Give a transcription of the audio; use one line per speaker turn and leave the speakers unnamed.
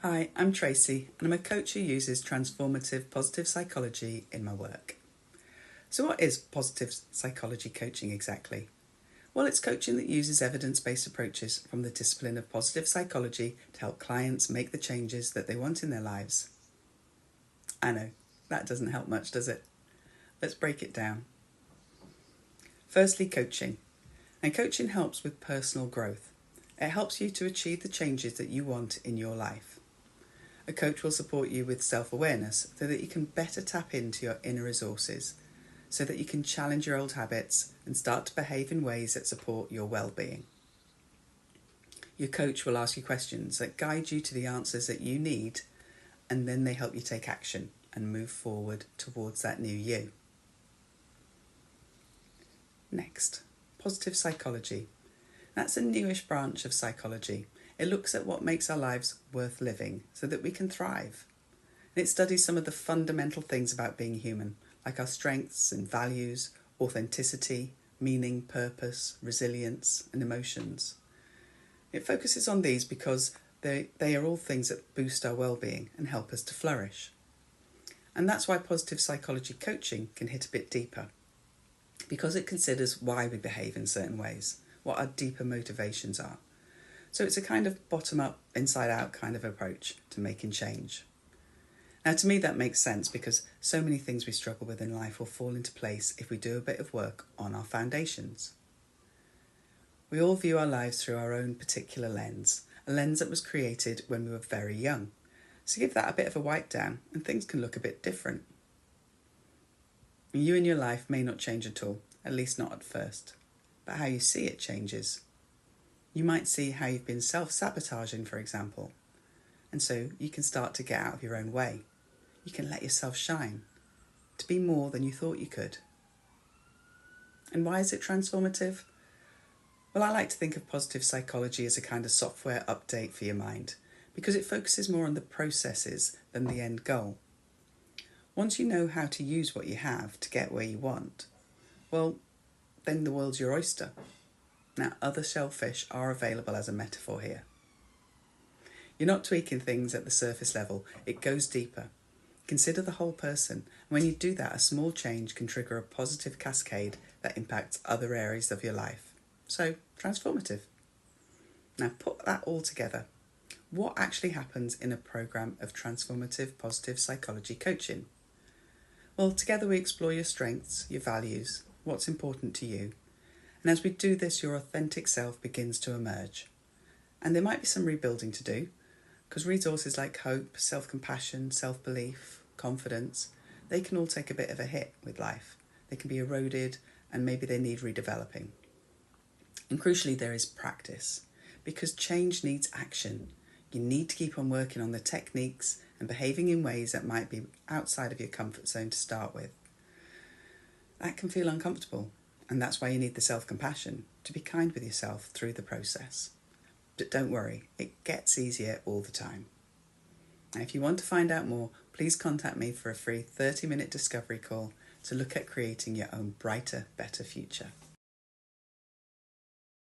Hi, I'm Tracy and I'm a coach who uses transformative positive psychology in my work. So what is positive psychology coaching exactly? Well, it's coaching that uses evidence-based approaches from the discipline of positive psychology to help clients make the changes that they want in their lives. I know, that doesn't help much, does it? Let's break it down. Firstly, coaching. And coaching helps with personal growth. It helps you to achieve the changes that you want in your life. A coach will support you with self-awareness so that you can better tap into your inner resources, so that you can challenge your old habits and start to behave in ways that support your well-being. Your coach will ask you questions that guide you to the answers that you need, and then they help you take action and move forward towards that new you. Next, positive psychology. That's a newish branch of psychology. It looks at what makes our lives worth living so that we can thrive. And it studies some of the fundamental things about being human, like our strengths and values, authenticity, meaning, purpose, resilience, and emotions. It focuses on these because they are all things that boost our well-being and help us to flourish. And that's why positive psychology coaching can hit a bit deeper, because it considers why we behave in certain ways, what our deeper motivations are. So it's a kind of bottom-up, inside-out kind of approach to making change. Now, to me, that makes sense because so many things we struggle with in life will fall into place if we do a bit of work on our foundations. We all view our lives through our own particular lens, a lens that was created when we were very young. So give that a bit of a wipe down and things can look a bit different. You and your life may not change at all, at least not at first, but how you see it changes. You might see how you've been self-sabotaging, for example, and so you can start to get out of your own way. You can let yourself shine, to be more than you thought you could. And why is it transformative? Well, I like to think of positive psychology as a kind of software update for your mind, because it focuses more on the processes than the end goal. Once you know how to use what you have to get where you want, well, then the world's your oyster. Now, other shellfish are available as a metaphor here. You're not tweaking things at the surface level, it goes deeper. Consider the whole person, and when you do that, a small change can trigger a positive cascade that impacts other areas of your life. So, transformative. Now, put that all together. What actually happens in a program of transformative positive psychology coaching? Well, together we explore your strengths, your values, what's important to you. And as we do this, your authentic self begins to emerge. And there might be some rebuilding to do, because resources like hope, self-compassion, self-belief, confidence, they can all take a bit of a hit with life. They can be eroded and maybe they need redeveloping. And crucially, there is practice, because change needs action. You need to keep on working on the techniques and behaving in ways that might be outside of your comfort zone to start with. That can feel uncomfortable. And that's why you need the self-compassion, to be kind with yourself through the process. But don't worry, it gets easier all the time. Now, if you want to find out more, please contact me for a free 30-minute discovery call to look at creating your own brighter, better future.